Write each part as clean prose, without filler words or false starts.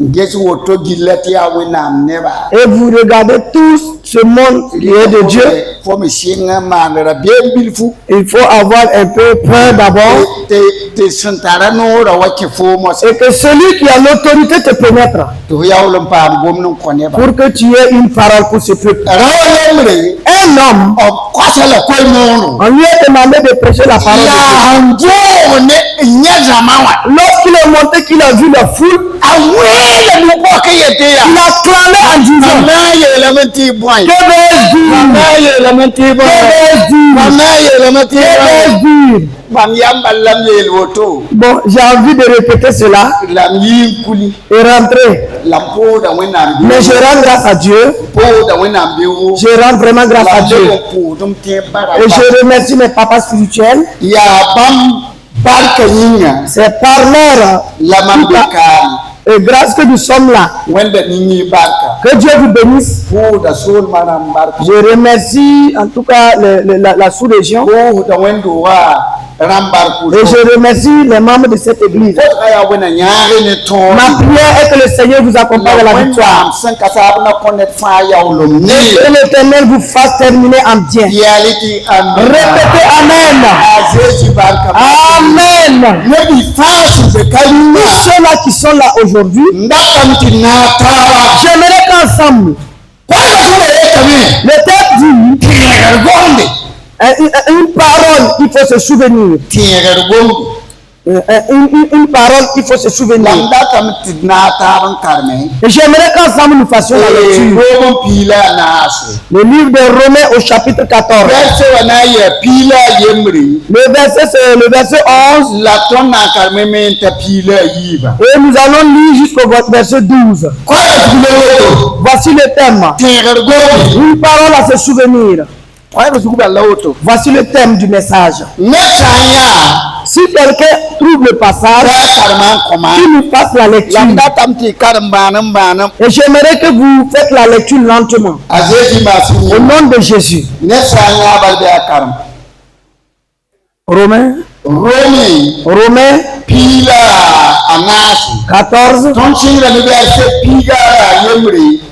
Et vous regardez tous ce monde qui est de Dieu. Il faut avoir un peu peur d'abord. Et que celui qui a l'autorité te pénètre. Pour que tu aies une parole pour ce peuple. Un homme, on lui a demandé de prêcher la parole de Dieu. Lorsqu'il est monté, qu'il a vu la foule, il a clamé en disant: que vais-je dire? Bon, j'ai envie de répéter cela et rentrer. Mais je rends grâce à Dieu. Je rends vraiment grâce à Dieu. Et je remercie mes papas spirituels. C'est par leur et grâce que nous sommes là. Que Dieu vous bénisse. Je remercie en tout cas la sous-région. Et je remercie les membres de cette église. Ma prière est que le Seigneur vous accompagne à la victoire. Et l'Éternel vous fasse terminer en bien. Répétez Amen. Amen. Tous ceux-là qui sont là aujourd'hui, j'aimerais qu'ensemble, le texte dit, une parole, il faut se souvenir. Une parole, il faut se souvenir. Et j'aimerais qu'ensemble nous fassions la lecture. Le livre de Romains au chapitre 14. Le verset, c'est le verset 11. Et nous allons lire jusqu'au verset 12. Voici le thème. Une parole à se souvenir. Voici le thème du message. Si quelqu'un trouve le passage, qu'il nous fasse la lecture. Et j'aimerais que vous faites la lecture lentement. Au nom de Jésus. Romains 14.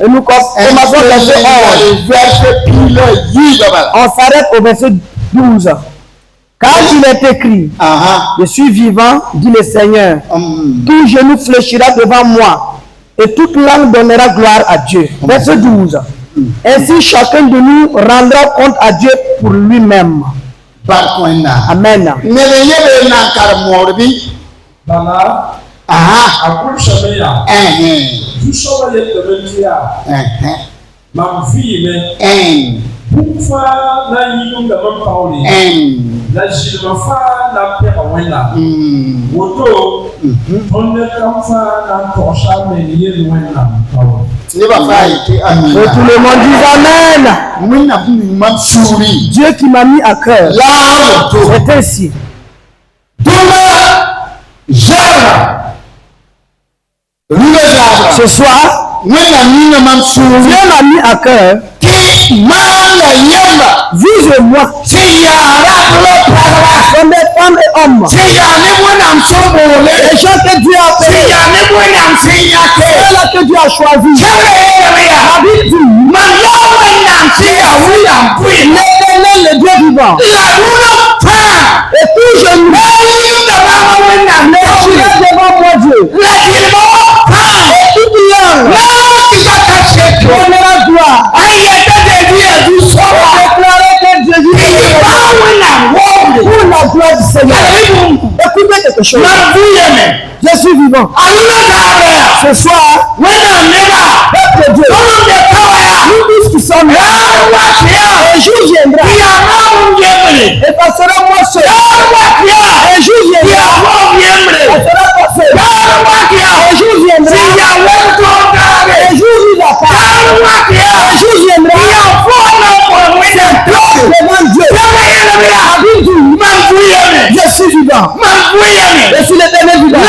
Et nous commençons verset 11. On s'arrête au verset 12. Car il est écrit, je suis vivant, dit le Seigneur. Tout genou fléchira devant moi et toute langue donnera gloire à Dieu. Verset 12. Ainsi chacun de nous rendra compte à Dieu pour lui-même. Amen. Et tout le monde dit Amen. Dieu qui m'a mis à cœur. C'est ainsi. Ce soir, Dieu m'a mis à cœur. Vous et moi, comme des femmes et hommes, les gens que Dieu a appelés, ceux-là que Dieu a choisis. La Bible dit, l'Éternel, le Dieu vivant, et tout genou devant moi Dieu, et toute langue donnera gloire. Déclarer que Jésus est pour la gloire du Seigneur. Écoutez quelque chose. Je suis vivant. Ce soir, peuple de Dieu, nous tous qui sommes là, un jour viendra, et passera moi seul. Un jour viendra, passera toi seul. Un jour viendra, un jour il va pas. Un jour viendra, devant Dieu. Je suis vivant. Je suis l'Éternel vivant.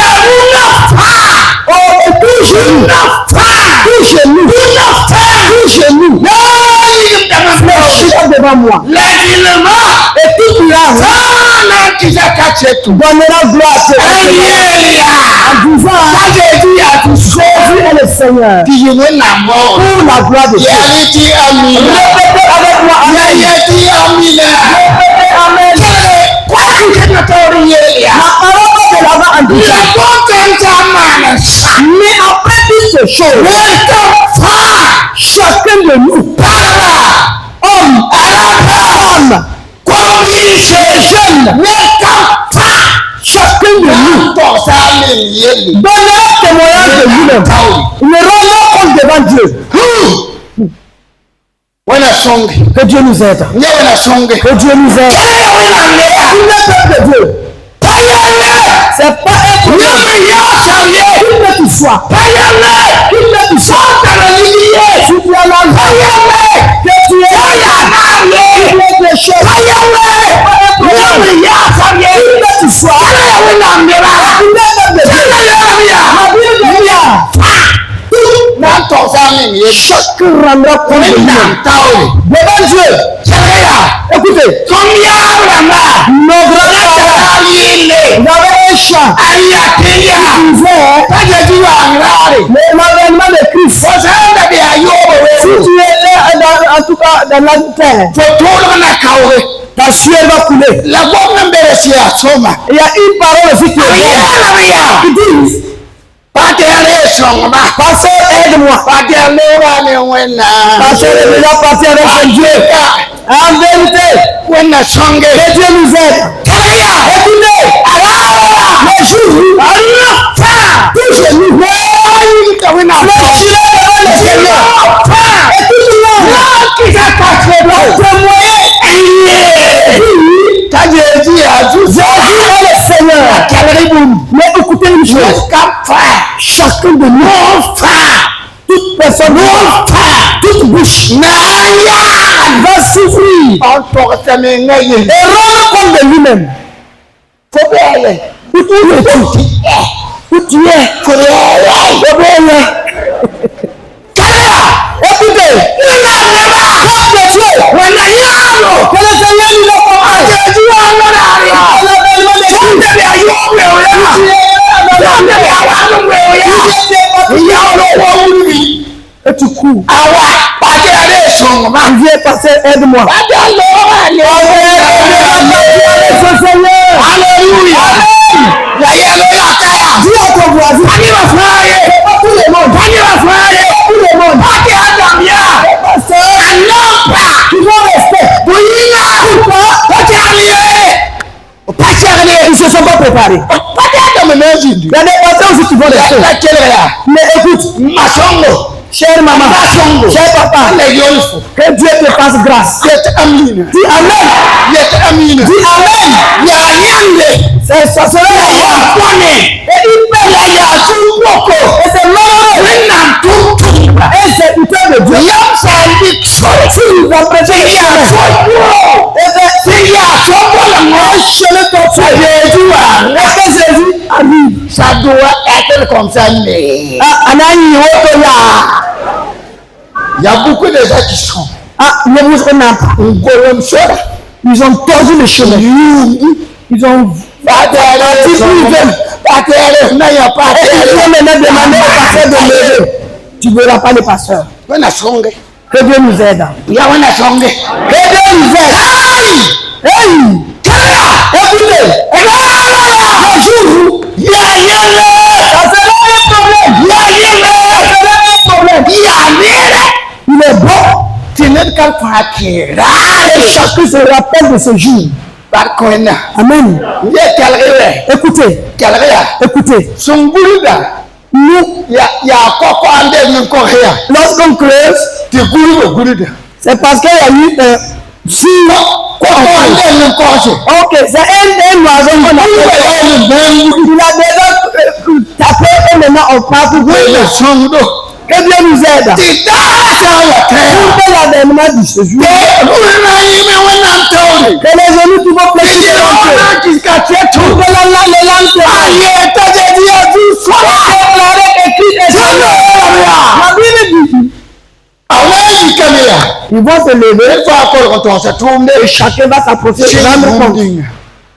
Oh, tout genou fléchira devant moi. Et toute langue donnera gloire à Dieu. En disant, Jésus est le le Seigneur. Pour la gloire de Dieu. Répétez avec moi. Amen. Répétez Amen. La parole de l'avant en disant. Mais après toutes ces choses, chacun de nous, homme, femme, jeune, chacun de nous donnez témoignage de lui-même. Ne rendons compte devant Dieu. Que Dieu nous aide. Que Dieu nous aide. Il n'est pas de Dieu. C'est pas un problème. Qui peut qu'il soit. Qui peut qu'il soit. Si tu as la vie, que tu es des choses. C'est pas un problème. Qui peut qu'il soit. Il n'est pas de Dieu. La Bible dit chacun rendra compte de lui-même. Devant Dieu. Écoutez. Nos grands-parents avaient un chant. Ils disaient l'avènement de Christ. Si tu es là, en tout cas dans la terre, ta sueur va couler. Il y a une parole aussi qui dit Pasteur, aide-moi. Pasteur est déjà parti avec son Dieu. En vérité, que Dieu nous aide. Écoutez, le jour où tout genou fléchira devant le Seigneur. Écoutez-moi, Jésus est le Seigneur. Mais écoutez une chose. Chacun de nous, toute personne, toute bouche, va souffrir et rendre compte de lui-même. Où es-tu? Où tu es? Écoutez, comme de Dieu, que le Seigneur nous accompagne. Et tu cours. Viens passer, aide-moi. Alléluia. Dis à ton voisin. Tout le monde. Tout le monde. Tu vas rester. Ils ne se sont pas préparés. Il y a des pasteurs aussi qui vont rester. Mais écoute, chère maman, cher papa, que Dieu te fasse grâce. Dis Amen. Dis Amen. Ça sera et il peut et c'est malheureux. Et c'est putain de Dieu. Tu vas prêcher Jésus arrive. Ça doit être comme ça, mais il y a beaucoup de gens qui sont. Ils ont tordu le chemin. Ils ont tu ne verras pas les pasteurs. Que Dieu nous aide. Que Dieu nous aide. Hey! Écoutez, le jour où il y a ça sera un problème. Il est bon. Et chacun se rappelle de ce jour. Amen. Écoutez. Nous, lorsqu'on creuse, c'est parce qu'il y a eu ok, c'est un oiseau qu'on appelle. Il a déjà tapé et maintenant on part pour que Dieu nous aide. Pour l'avènement du séjour. Que les genoux qui vont fléchir pour que la langue la Bible dit. Ils vont se lever et chacun va s'approcher de rendre compte.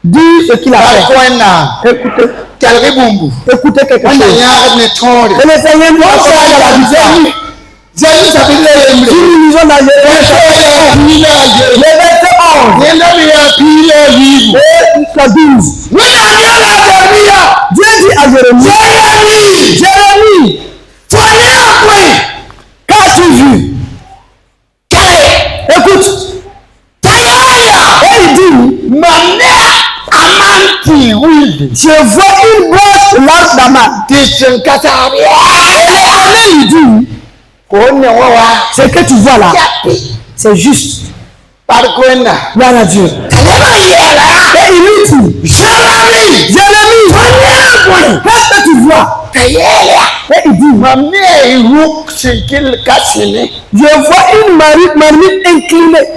Dis ce qu'il a fait. Écoutez. Écoutez quelque chose. Et le Seigneur nous a la vision. Si nous lisons dans le verset 11, et le 12, Dieu dit à Jérémie, Jérémie, qu'as-tu vu? Écoute, et il dit, je vois une branche large d'amande. Et l'Éternel lui dit, ce que tu vois là, c'est juste. Gloire à Dieu. Et il lui dit, Jérémie, qu'est-ce que tu vois? Et il dit, je vois une marmite inclinée.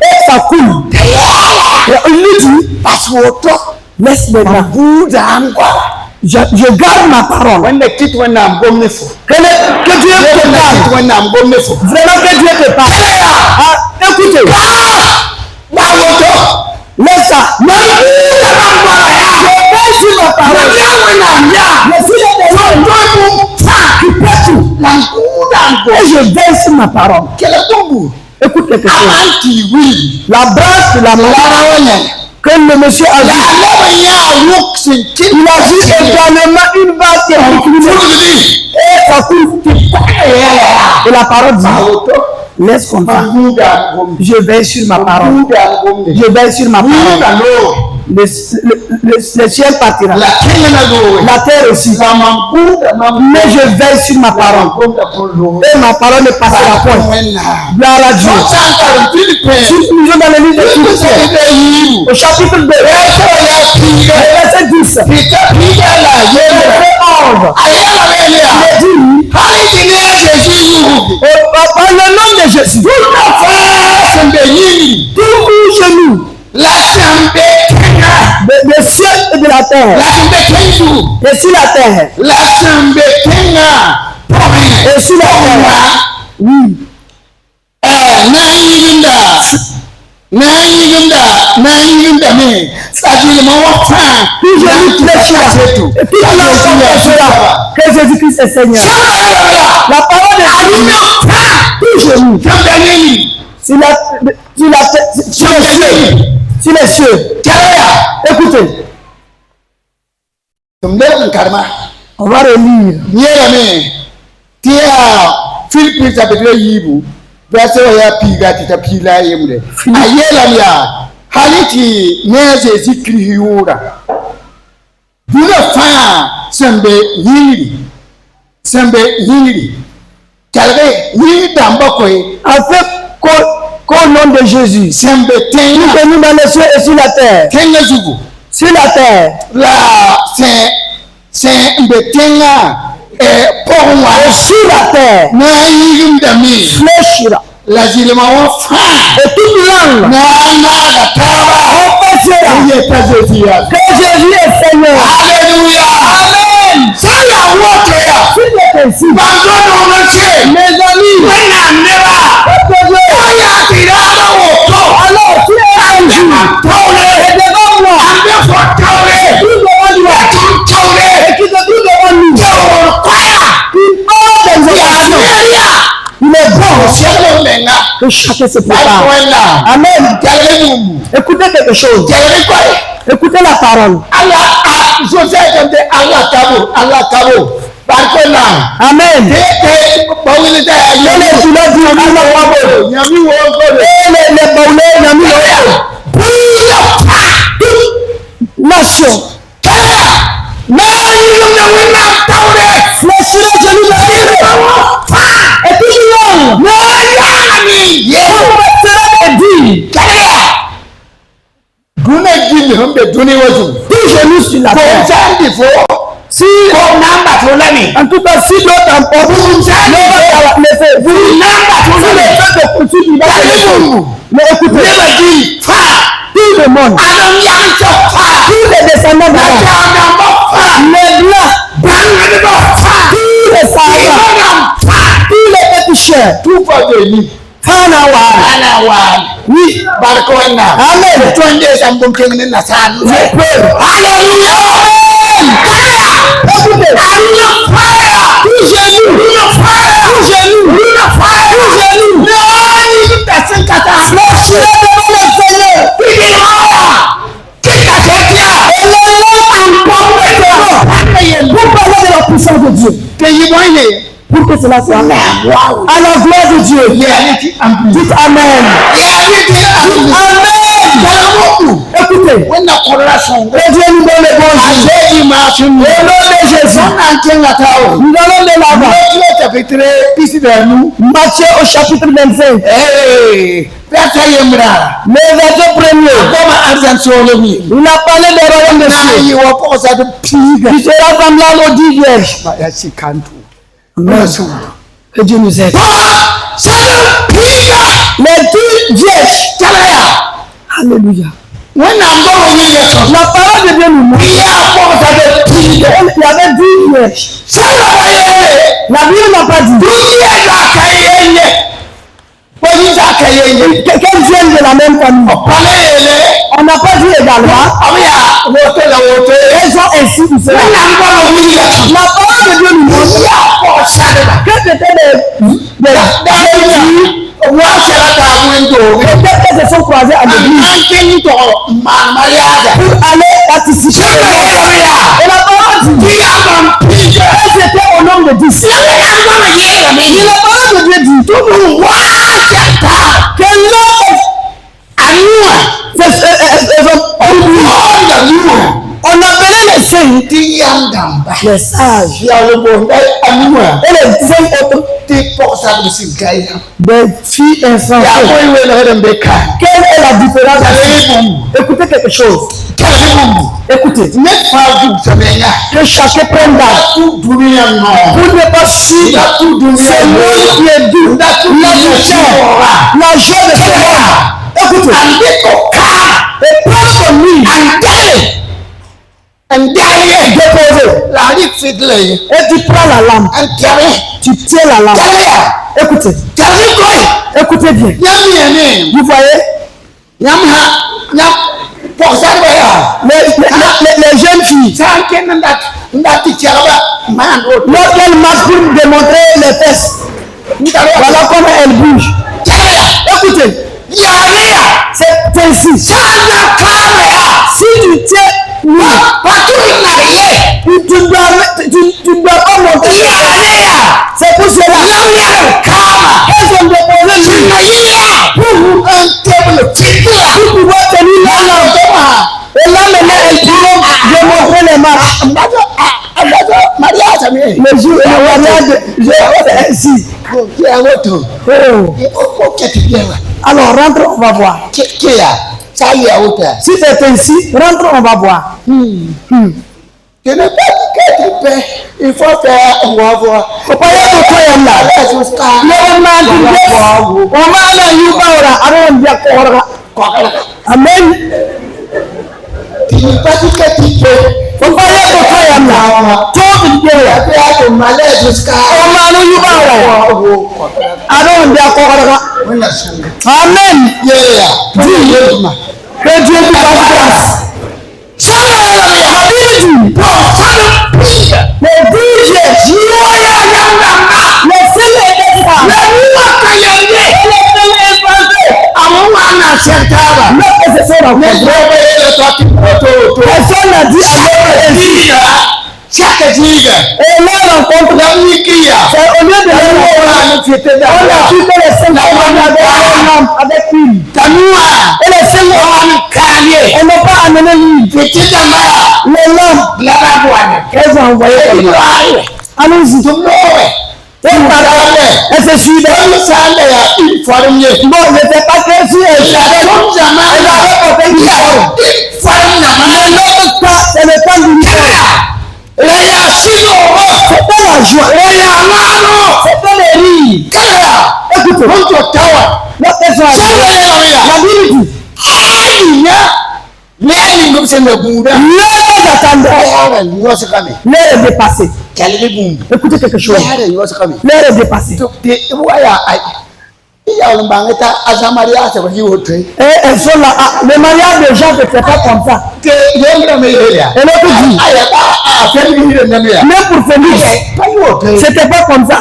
Et ça coule. Et il lui dit, laisse maintenant. Je garde ma parole. Que Dieu te parle. Vraiment que Dieu te parle. Écoutez. Laisse ça. Je vais sur ma parole. Je suis le qui peut tout. Et je vais sur ma parole. Écoute quelque chose. La branche de la parole que le monsieur a vu. Il a vu également une vache qui est inclinée. Et ça coule. Et la parole dit, laisse comme ça. Je vais sur ma parole. Je vais sur ma parole. Le ciel partira. La terre aussi. Mais je veille sur ma parole. Et ma parole ne passera point. Gloire à Dieu. Si nous sommes dans le livre de Philippiens, au chapitre 2, verset 10, par le nom de Jésus, tout genou, des cieux et de la terre, et sur la terre, et sur la terre, oui. Que Jésus-Christ est Seigneur. La parole de Dieu, sur les cieux. Écoutez. On va relire. Philippe chapitre yibu verset ya piga titapila yemle ayela ya haliti neze zikri hiura duna fa sembe yiri kalbe yi dambako avec qu'au nom de Jésus sembe tenga nous venons dans les cieux et sur la terre tenga zugu sur la terre la c'est mbetenga et sur la terre fléchira lazima wafa et toute langue que Jésus est Seigneur. Alléluia. Amen. Ça y a water. Mes amis, alors tu es un jour et devant moi et qui te dit devant nous il parle des occasions. Il est bon que chacun se prépare. Amen. Écoutez quelque chose. Écoutez la parole. Amen. Nation. Et puis genoux sur la terre. Si en tout cas, si d'autres emportent, mais écoutez, tout le monde, tous les descendants d'Adam, les blancs, tous les Sahara, tous les petits chers, Oui. Barkona. Amen. Toi des ambons kengene na san. J'ai peur. Alléluia. Écoutez. Tout genou. Tout genou. Tout genou. Personne kata. Fléchir devant le Seigneur. Vous parlez de la puissance de Dieu. Pour que cela soit à la gloire de Dieu. Dites Amen. Amen. Écoutez. Que Dieu nous donne le bon jour. Au nom de Jésus. Nous allons de l'avant. Matthieu au chapitre 25. Les versets premiers. Il a parlé des royaumes de cieux. Il sera semblable aux 10 vierges. Amen. Que Dieu nous aide. Les 10 vierges. Alléluia. La parole de Dieu nous montre. Il y avait 10 vierges. La Bible n'a pas dit. Qu'elles viennent de la même famille. On n'a pas dit également. Elles ont ainsi dit cela. La parole de Dieu nous montre que c'était peut-être qu'elles se sont croisées à l'église pour aller participer. Et la parole dit elles étaient au nombre de 10. Et la parole de Dieu dit que on appelait les saints les sages et les 5 autres des filles insensées. Quelle est la différence? Écoutez quelque chose. Écoutez, que chacun prenne garde pour ne pas suivre ce monde qui est doux, la douceur, la joie de ce monde. Écoutez, et prends ton lit déposé, et tu prends la lampe, tu tiens la lampe. Écoutez, écoutez bien. Vous voyez, les jeunes filles, lorsqu'elles marchent pour démontrer les fesses, voilà comment elles bougent. Écoutez, c'est ainsi. Si tu tiens, tu dois pas monter. C'est pour cela. Elles ont déposé pour pouvoir tenir la lampe. Et là maintenant, elles pourront démontrer les marches. Le jour et le mariage, c'est ainsi. Alors rentre, on va voir. Si c'est ainsi, rentre, on va voir. Je n'ai pas dit que tu paies. Il faut faire, on va voir. Faut pas y aller au toyam là. Amen. Tu n'as pas dit que tu paies. Faut pas y aller au toyam là. Tout le bien là. Tu as fait mal jusqu'à. Amen. Dis. Que Dieu te fasse grâce. Personne n'a dit chaque giga. Et là, rencontre c'est au lieu de on a vu que les 5 hommes avec une. Et les 5 hommes, on n'a pas amené l'huile. Les lampes, elles ont envoyé comme ça. Allons-y. Elle se suit. Bon, je ne sais pas que si elle avait porté une mais l'autre cas, c'est le temps du mystère. C'était la joie. C'était les rires. Écoutez, la personne la Bible dit l'heure d'attendre, l'heure est dépassée. Écoutez quelque chose. L'heure est dépassée. Il y a un banquet à Samaria, c'est qui autre. Et elles sont là. Ah, le mariage des gens ne fait pas comme ça. Que l'homme est là. Et l'autre dit. Même pour Félix, c'était pas comme ça.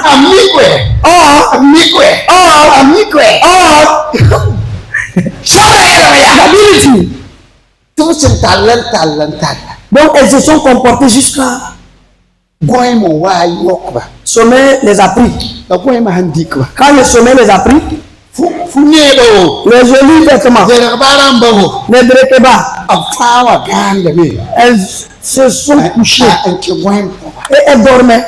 Tout ce talent. Donc elles se sont comportées jusqu'à sommeil les a pris. Quand le sommeil les a pris, les jolis vêtements, les brekebas, elles se sont couchées et elles dormaient.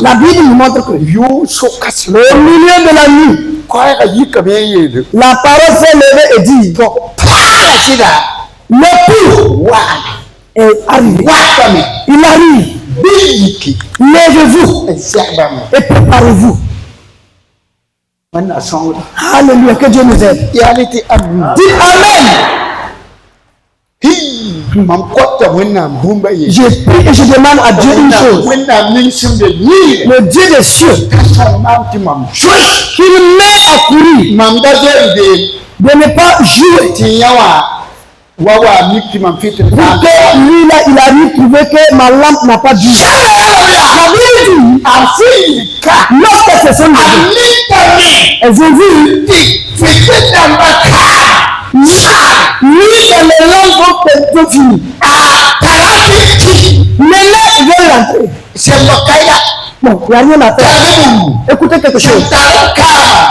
La Bible nous montre que au milieu de la nuit, la parole s'est levée et dit, le pour est arrivé. Il arrive. Levez-vous et préparez-vous. Alléluia, que Dieu nous aide. Dites Amen. Je prie et je demande à Dieu une chose. Le Dieu des cieux, qu'il met à courir, de ne pas jouer. Pour que lui là, il arrive trouver que ma lampe n'a pas duré. La Bible dit, lorsque ce sont levées, elles ont vu lui dans les langues vont finir. Mais là, il veut rentrer. Bon, il n'y a rien à faire. Écoutez quelque chose.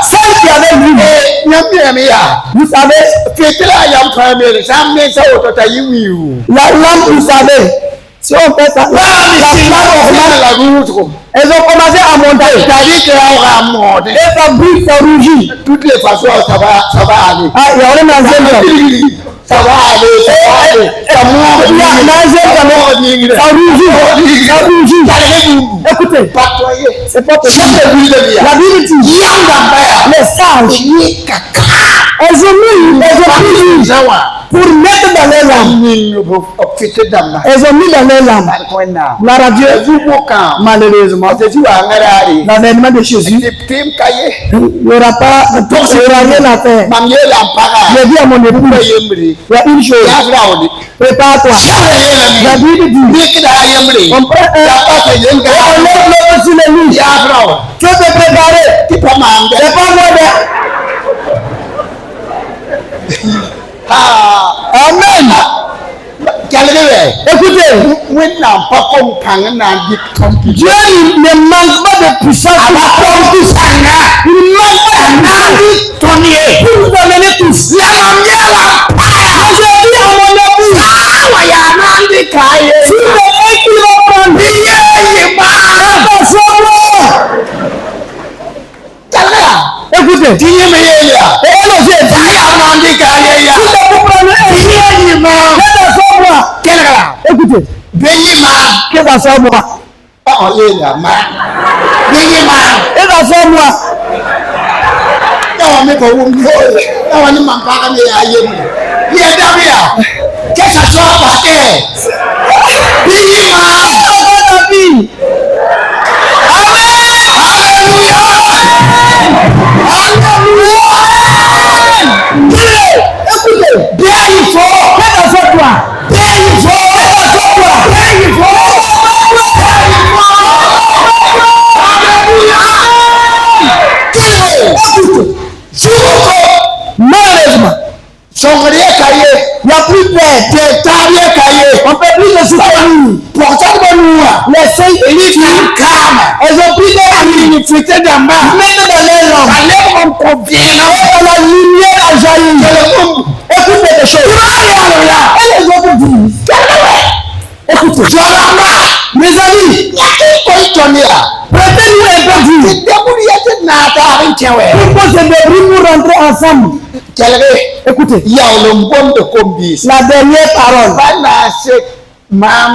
Celle qui avait lui, vous savez, la lampe, vous savez, si on fait ça, elles ont commencé à monter. Et ça brille, ça rougit. Toutes les façons, ça va aller. Ah, il y a un deuxième temps. Ça va aller. Ça rougit. Écoutez, c'est pas possible. La Bible dit, les sages, elles ont mis pour mettre dans les lampes. Elles ont mis dans les lampes. Gloire à Dieu. Malheureusement, l'avènement de Jésus, il n'y aura pas, il n'y aura rien à faire. Je dis à mon époux, il y a une chose. Prépare-toi. La Bible dit, on prend on lève l'eau sur les nuits. Tu peux te préparer. C'est pas moi. Amen. Écoutez, Dieu ne manque pas de puissance. Il manque pas de pour vous amener tous. Je dis à mon époux, si le mec qui va prendre, écoutez, et elle aussi, écoutez, que ça soit moi. Que ça soit par terre. Malheureusement, il n'y a plus de paix. On ne peut plus se soutenir. Les saints élisent, elles ont pris des amis, mettent dans les lampes. Et la lumière a jailli. Écoute quelque chose. Et les autres disent, écoutez, mes amis, prêtez-nous un peu d'huile. Pourquoi je débrouille pour rentrer ensemble? Écoutez, la dernière parole. Ça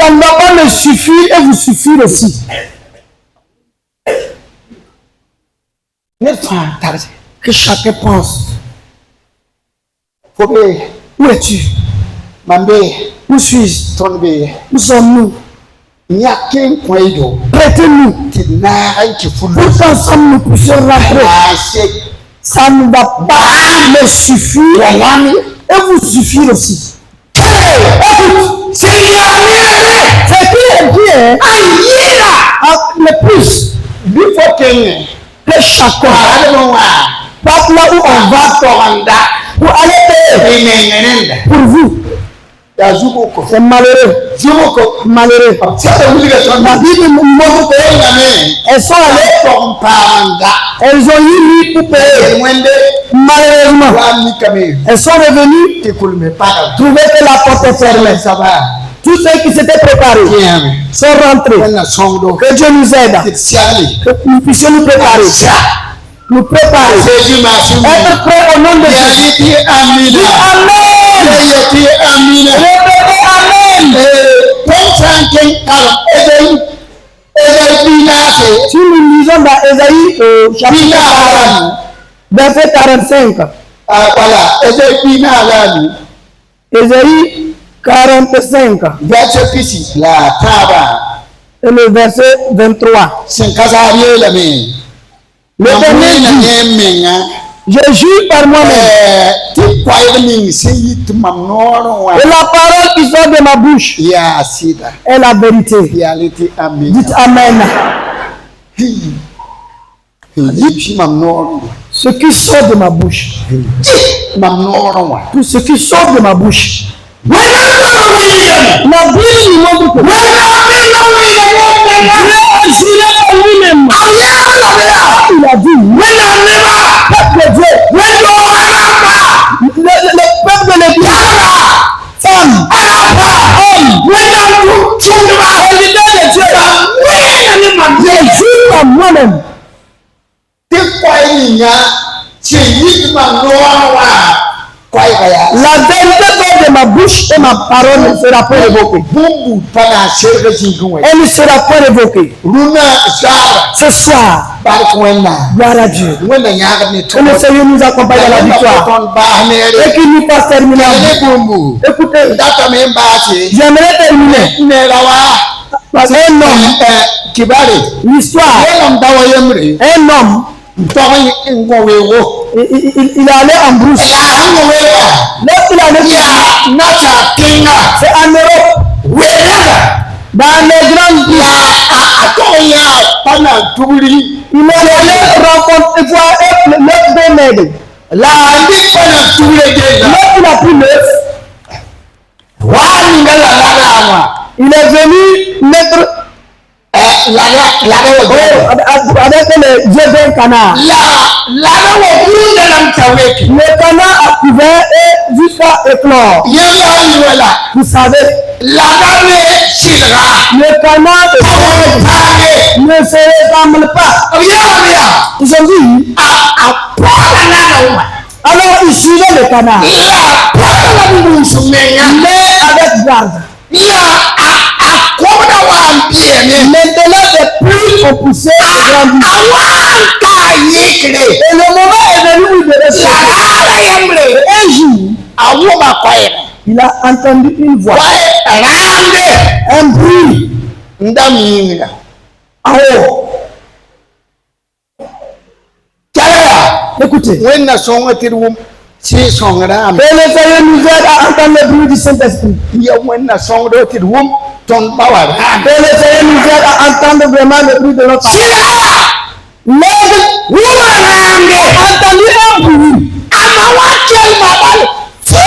ne va pas me suffire et vous suffire aussi. Que chacun pense. Où es-tu? Où suis-je? Où sommes-nous? Prêtez-nous. Pour qu'ensemble nous puissions rentrer. Ça ne va pas me suffire. Et vous suffire aussi. Écoute, c'est qui est bien. Le plus. Le chacun. Pas là où on va pour aller payer. Pour vous. C'est malheureux. Malheureux. La Bible nous montre qu'elles sont allées. Elles ont eu lui pour payer. Malheureusement. Elles sont revenues. Trouver que la porte est fermée. Tous ceux qui s'étaient préparés sont rentrés. Que Dieu nous aide. Que nous puissions nous préparer. Nous préparer. Être prêt au nom de Jésus. Amen. Amen. Si nous lisons dans Ésaïe chapitre 40, verset 45. Voilà, Ésaïe 45. Et le verset 23. L'Éternel dit, je jure par moi-même. Et la parole qui sort de ma bouche est la vérité. Dites Amen. Ce qui sort de ma bouche. Tout ce qui sort de ma bouche. La Bible nous montre que Dieu a juré par lui-même. Il a dit, peuple de Dieu, le peuple de Dieu, femme, homme, serviteur de Dieu, je jure par moi-même. La vérité sort de ma bouche et ma parole ne sera pas révoquée. Elle ne sera pas révoquée. Ce soir, gloire à Dieu. Que le Seigneur nous accompagne à la victoire. Et qu'il nous fasse terminer. Écoutez, j'aimerais terminer. Parce qu'un homme, l'histoire, un homme, il allait en brousse. Lorsqu'il allait c'est en Europe. Dans les grandes villes. Il allait rencontrer l'œuf d'un aigle. Lorsqu'il a pris l'œuf, il est venu mettre avec les yeux d'un canard. Le canard a couvert et jusqu'à éclore. Vous savez, le canard ne se ressemble pas. Ils ont dit, alors il suivait le canard. Mais avec garde. Maintenant, c'est plus qu'on poussait et le moment est venu où il devait sortir. Un jour, il a entendu une voix, un bruit en haut. Écoutez. Et le Seigneur nous aide à entendre le bruit du Saint-Esprit. Et le Seigneur nous aide à entendre vraiment le bruit de notre âme. L'aigle a entendu un bruit. La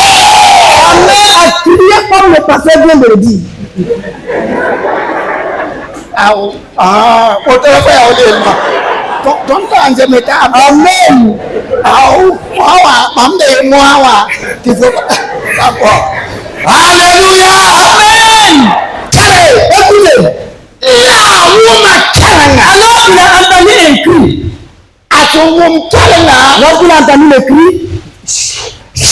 mère a crié comme le pasteur vient de le dire. Amen. Alléluia. Amen. Écoutez. Alors il a entendu un cri. Lorsqu'il a entendu le cri, il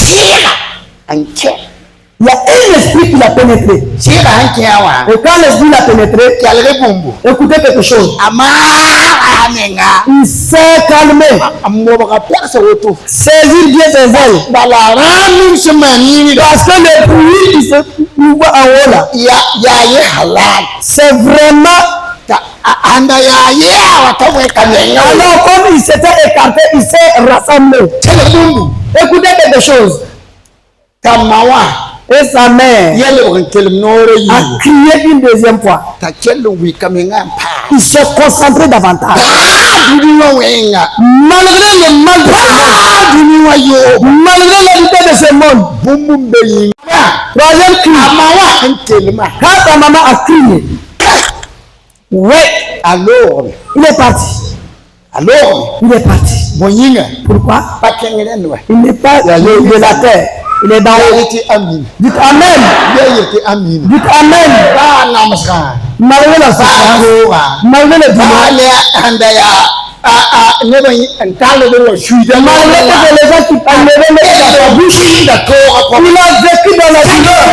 y a un esprit qui l'a pénétré. Si la kiawa. Et quand l'esprit l'a pénétré, Kialre bumbu. écoutez quelque chose. Amara nenga. Il s'est calmé. Amoba perso auto. Saisir bien ses ailes. Balarami semani. Parce que le bruit qui se trouve en haut là, Ya ye halal. c'est vraiment. Anda ya watawe kanenga. Alors comme il s'était écarté, il s'est rassemblé. Tele bumbu. Écoutez quelque chose. Tamawa. Et sa mère a crié une deuxième fois. Il s'est concentré davantage. Malgré le mal de ce monde, malgré l'unité de ce monde, troisième cri. Quand ta maman a crié, ouais, alors il est parti. Alors, il est parti. Pourquoi? Il n'est pas de la terre. Il est dans le. Dites Amen. Dites Amen. Malgré la souffrance, malgré le douleur, malgré que les gens qui enlevaient sa bouche, il a vécu dans la douleur,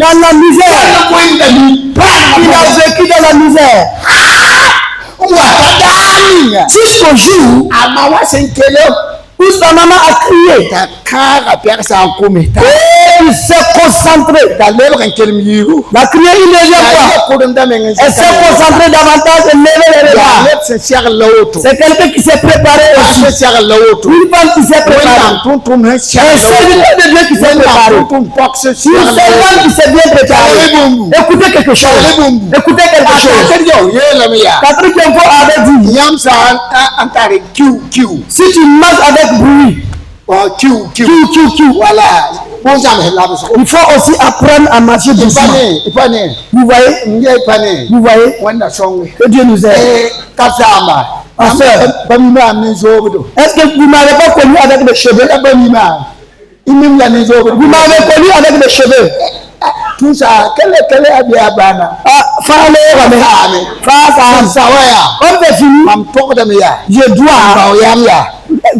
dans la misère. Il a vécu dans la misère. Jusqu'au jour où sa maman a crié. Et il s'est concentré. La crié une deuxième fois. Elle s'est concentrée davantage et levé les regards. C'est quelqu'un qui s'est préparé aussi. Une femme qui s'est préparée. Un serviteur de Dieu qui s'est préparé. Une servante qui s'est bien préparée. Écoutez quelque chose. Écoutez quelque chose. Quatrième fois avait dit. Si tu marches avec bruit. Voilà. Il faut aussi apprendre à marcher doucement. Vous voyez? Vous voyez? Que Dieu nous aide. Est-ce que vous ne m'avez pas connu avec les cheveux? Vous m'avez connu avec les cheveux. Tout ça, quel est bien bana? Comme c'est fini, je dois.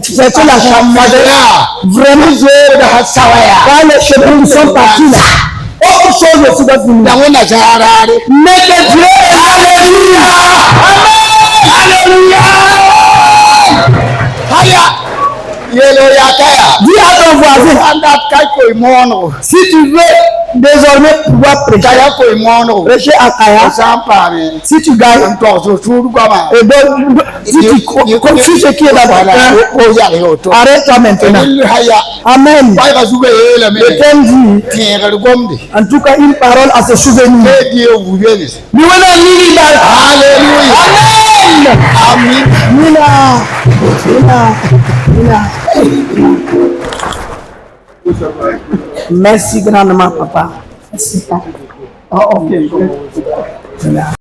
C'est la chambre. Vraiment, quand les cheveux sont partis là, autre chose aussi va finir. Mais que Dieu est alléluia. Dis à ton voisin, si tu veux désormais pouvoir prêcher à Kaya, si tu gagnes, et donc, si tu confies ce qui est dans ton cœur, arrête-toi maintenant. Amen. Le thème dit, en tout cas, une parole à se souvenir. Amen. Merci grandement, papa. Merci. Oh, ok. Voilà.